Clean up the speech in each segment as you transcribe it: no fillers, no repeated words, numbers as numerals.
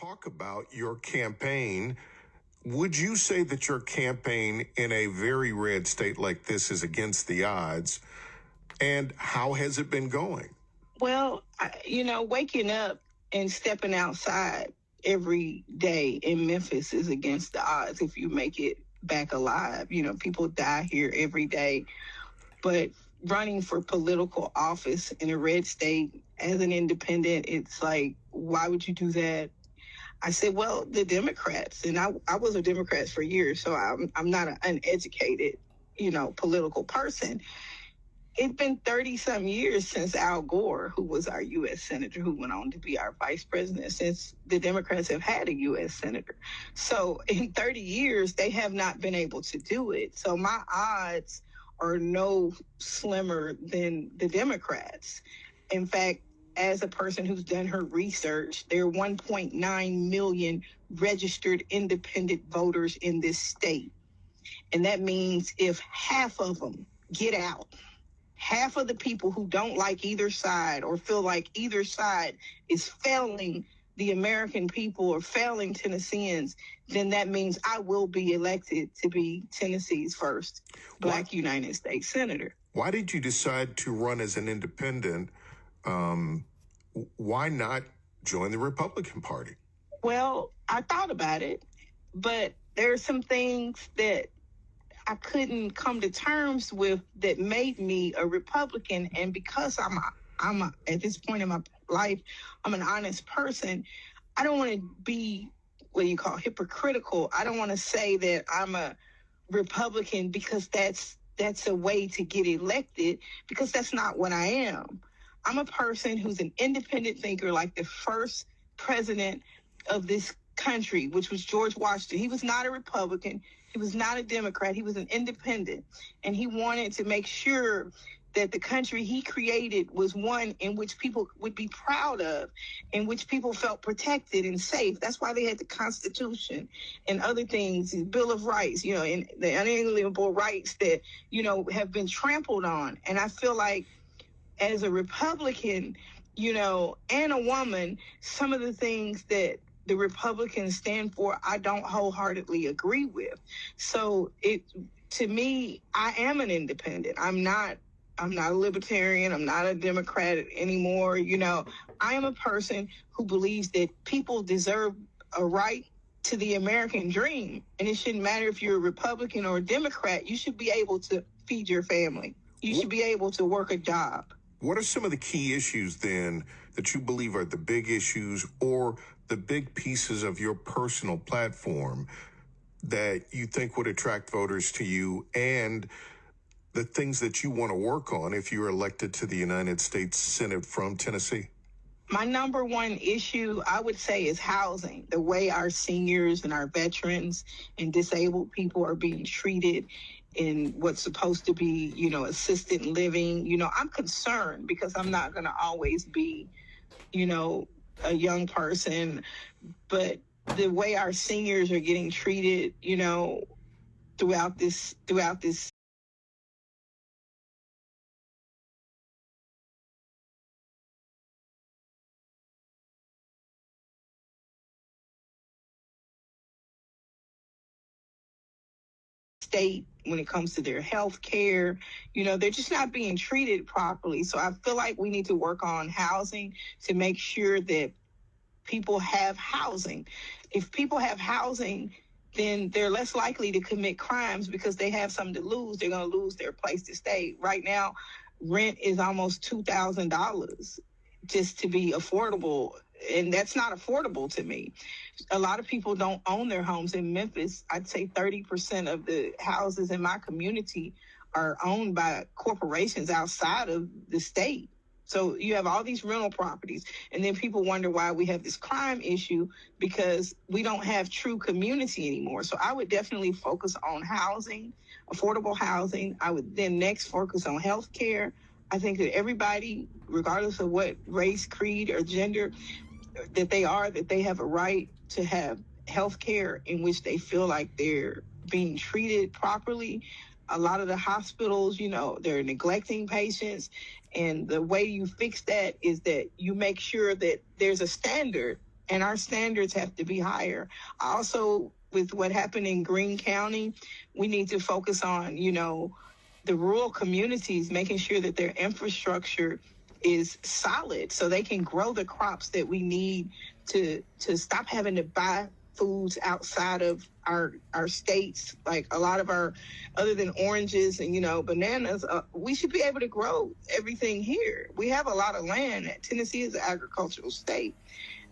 talk about your campaign. Would you say that your campaign in a very red state like this is against the odds? And how has it been going? Well, waking up and stepping outside every day in Memphis is against the odds if you make it back alive. People die here every day. But running for political office in a red state as an independent, it's like, why would you do that? I said, well, the Democrats, and I was a Democrat for years, so I'm not an uneducated, political person. It's been 30-some years since Al Gore, who was our U.S. Senator, who went on to be our vice president, since the Democrats have had a U.S. Senator. So in 30 years, they have not been able to do it. So my odds are no slimmer than the Democrats. In fact, as a person who's done her research, there are 1.9 million registered independent voters in this state. And that means if half of them get out, half of the people who don't like either side or feel like either side is failing the American people or failing Tennesseans, then that means I will be elected to be Tennessee's first Black United States Senator. Why did you decide to run as an independent? Why not join the Republican Party? Well, I thought about it, but there are some things that I couldn't come to terms with that made me a Republican. And because I'm at this point in my life, I'm an honest person. I don't want to be what you call hypocritical. I don't want to say that I'm a Republican because that's a way to get elected, because that's not what I am. I'm a person who's an independent thinker, like the first president of this country, which was George Washington. He was not a Republican. He was not a Democrat. He was an independent. And he wanted to make sure that the country he created was one in which people would be proud of, in which people felt protected and safe. That's why they had the Constitution and other things, the Bill of Rights, and the unalienable rights that, have been trampled on. And I feel like as a Republican, and a woman, some of the things that the Republicans stand for, I don't wholeheartedly agree with. So to me, I am an independent. I'm not a libertarian. I'm not a Democrat anymore. I am a person who believes that people deserve a right to the American dream. And it shouldn't matter if you're a Republican or a Democrat. You should be able to feed your family. You should be able to work a job. What are some of the key issues then that you believe are the big issues or the big pieces of your personal platform that you think would attract voters to you, and the things that you want to work on if you're elected to the United States Senate from Tennessee? My number one issue, I would say, is housing. The way our seniors and our veterans and disabled people are being treated in what's supposed to be, assisted living. I'm concerned because I'm not going to always be, a young person, but the way our seniors are getting treated, throughout this state when it comes to their health care, they're just not being treated properly. So I feel like we need to work on housing to make sure that people have housing. If people have housing, then they're less likely to commit crimes because they have something to lose. They're going to lose their place to stay. Right now, rent is almost $2,000 just to be affordable. And that's not affordable to me. A lot of people don't own their homes in Memphis. I'd say 30% of the houses in my community are owned by corporations outside of the state. So you have all these rental properties, and then people wonder why we have this crime issue, because we don't have true community anymore. So I would definitely focus on housing, affordable housing. I would then next focus on health care. I think that everybody, regardless of what race, creed, or gender that they have a right to have health care in which they feel like they're being treated properly. A lot of the hospitals, they're neglecting patients. And the way you fix that is that you make sure that there's a standard and our standards have to be higher. Also, with what happened in Greene County, we need to focus on, the rural communities, making sure that their infrastructure is solid so they can grow the crops that we need to stop having to buy foods outside of our states. Like a lot of our, other than oranges and bananas, we should be able to grow everything here. We have a lot of land. Tennessee is an agricultural state.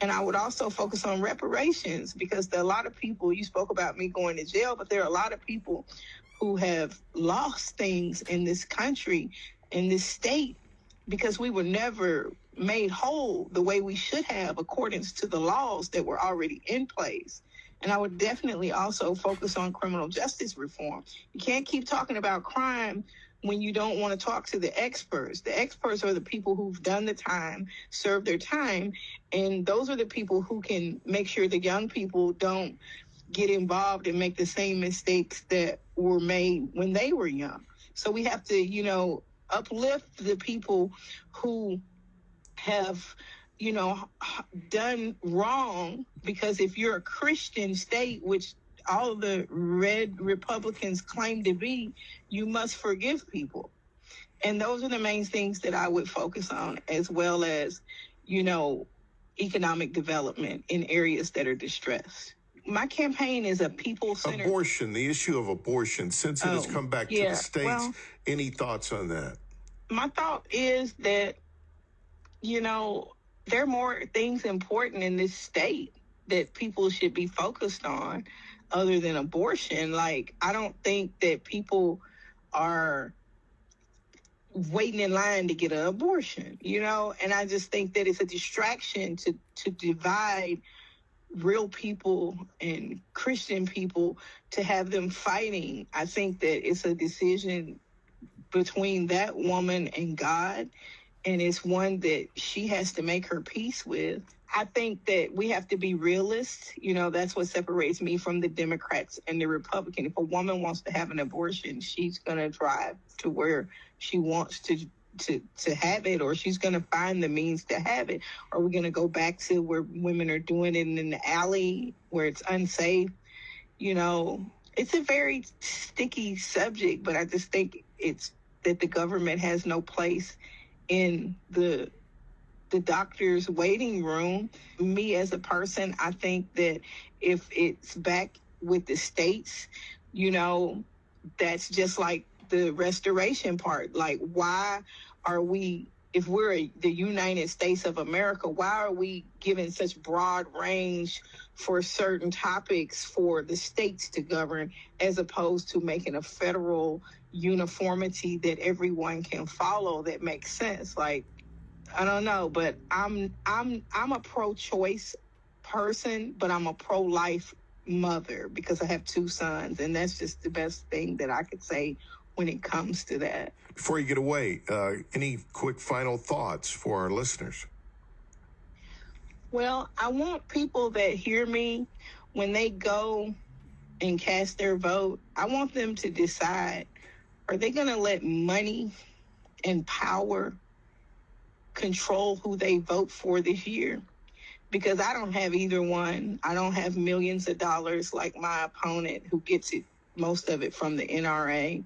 And I would also focus on reparations, because there are a lot of people, you spoke about me going to jail, but there are a lot of people who have lost things in this country, in this state, because we were never made whole the way we should have according to the laws that were already in place. And I would definitely also focus on criminal justice reform. You can't keep talking about crime when you don't want to talk to the experts. The experts are the people who've done the time, served their time, and those are the people who can make sure the young people don't get involved and make the same mistakes that were made when they were young. So we have to, uplift the people who have, done wrong, because if you're a Christian state, which all the red Republicans claim to be, you must forgive people. And those are the main things that I would focus on, as well as, economic development in areas that are distressed. My campaign is a people-centered... Abortion, the issue of abortion, since it has come back to the states, any thoughts on that? My thought is that, there are more things important in this state that people should be focused on other than abortion. Like, I don't think that people are waiting in line to get an abortion, and I just think that it's a distraction to divide real people and Christian people, to have them fighting. I think that it's a decision between that woman and God, and it's one that she has to make her peace with. I think that we have to be realists. That's what separates me from the Democrats and the Republicans. If a woman wants to have an abortion, she's going to drive to where she wants to have it, or she's going to find the means to have it. Are we going to go back to where women are doing it in the alley where it's unsafe? It's a very sticky subject, but I just think it's that the government has no place in the doctor's waiting room. Me as a person, I think that if it's back with the states, that's just like the restoration part. Like, why are we, if we're the United States of America, why are we giving such broad range for certain topics for the states to govern, as opposed to making a federal uniformity that everyone can follow that makes sense? Like, I don't know, but I'm a pro-choice person, but I'm a pro-life mother because I have two sons, and that's just the best thing that I could say when it comes to that. Before you get away, any quick final thoughts for our listeners? Well, I want people that hear me, when they go and cast their vote, I want them to decide, are they going to let money and power control who they vote for this year? Because I don't have either one. I don't have millions of dollars like my opponent, who gets it, most of it from the NRA.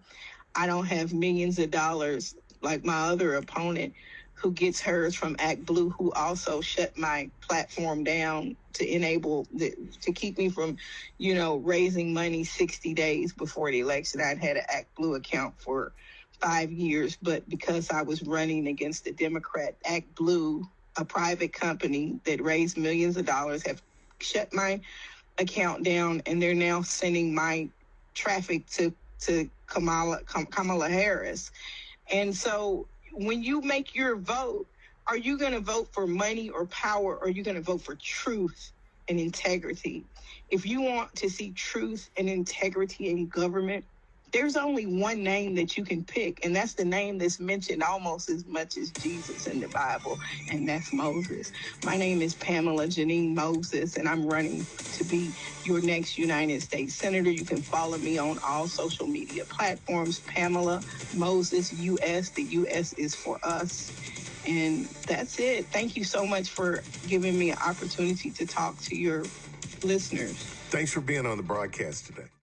I don't have millions of dollars like my other opponent, who gets hers from Act Blue, who also shut my platform down to enable to keep me from, raising money 60 days before the election. I'd had an Act Blue account for 5 years, but because I was running against the Democrat, Act Blue, a private company that raised millions of dollars, have shut my account down, and they're now sending my traffic to Kamala Harris. And so when you make your vote, are you going to vote for money or power, or are you going to vote for truth and integrity? If you want to see truth and integrity in government, there's only one name that you can pick, and that's the name that's mentioned almost as much as Jesus in the Bible, and that's Moses. My name is Pamela Janine Moses, and I'm running to be your next United States Senator. You can follow me on all social media platforms, Pamela Moses US. The US is for us. And that's it. Thank you so much for giving me an opportunity to talk to your listeners. Thanks for being on the broadcast today.